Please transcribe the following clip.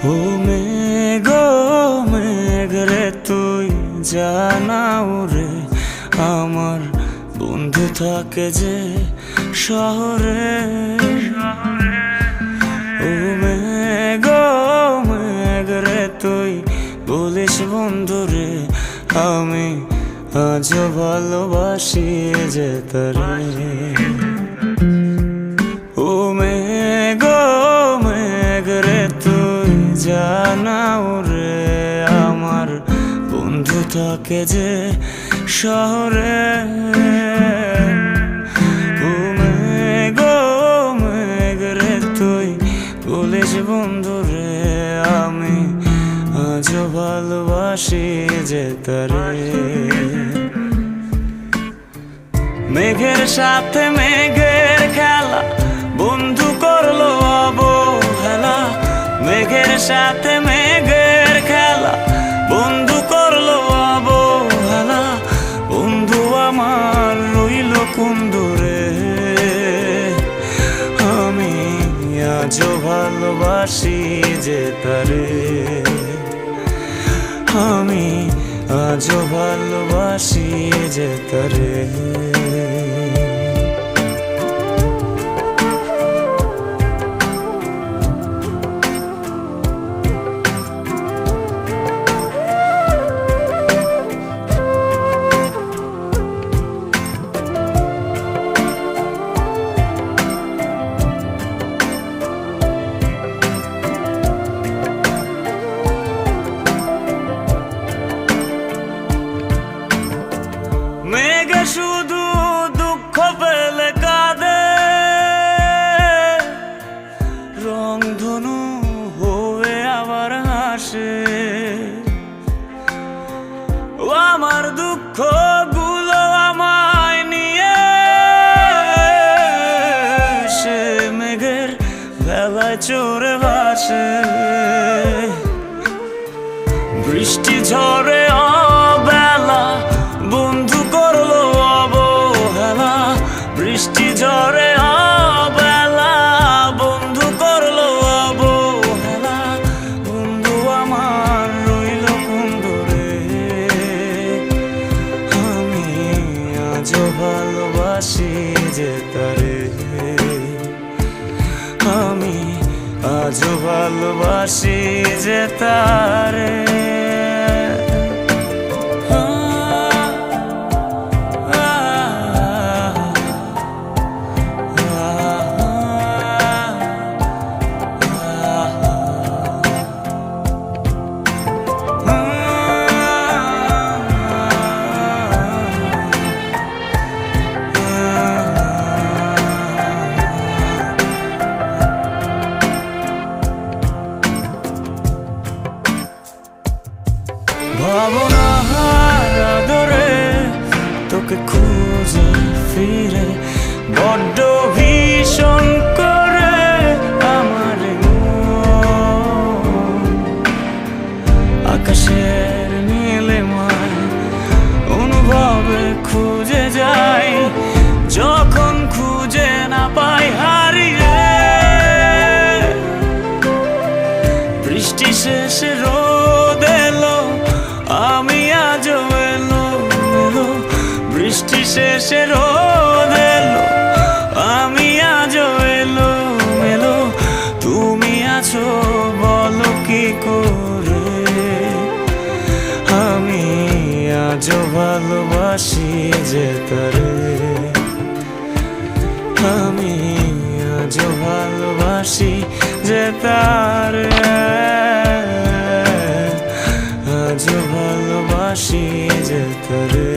ও মেঘ মেঘ রে তুই জানাও রে, আমার বন্ধু থাকে যে শহরে। ও মেঘ মেঘ রে তুই বলিস বন্ধু রে, আমি আজও ভালোবাসি যে তারে। ও মেঘ মেঘ রে তুই জানাও রে, আমার বন্ধু থাকে যে শহরে। ও মেঘ মেঘ রে তুই বলিস বন্ধু রে, আমি আজও ভালোবাসি যে তারে। মেঘের সাথে মেঘের খেলা বন্ধু করলো অবহেলা, মেঘের সাথে মেঘের খেলা বন্ধু করলো অবহেলা। বন্ধু আমার রইল কোন দূরে, আমি আজও ভালোবাসি যে তারে। আমি আজও ভালোবাসি যে তারে। মেঘে শুধু দুঃখ পেলে কাঁদে, রংধনু হয়ে আবার হাসে। ও আমার দুঃখ গুলো আমায় নিয়ে সে মেঘের বেলায় চড়ে ভাসে। বৃষ্টি ঝরে অবেলা বন্ধু করলো অবহেলা, বৃষ্টি ঝরে অবেলা বন্ধু করলো অবহেলা। বন্ধু আমার রইল কোন দূরে, আমি আজও ভালোবাসি যে তারে। আমি আজও ভালোবাসি যে তারে। ভাবনার আদরে তোকে খুঁজে ফিরে বড্ড ভীষণ করে আমার আকাশের নীলে মায় অনুভবে খুঁজে যাই, যখন খুঁজে না পাই হারিয়ে। বৃষ্টি শেষে রোদ এলো, আমি আজও এলো এলো। বৃষ্টি শেষে রোদ এলো, আমি আজও এলো এলো। তুমি আছো বলো কি করে, আমি আজও ভালোবাসি যে তারে। আমি আজও ভালোবাসি যে তারে। আজও ভালোবাসি যে তারে।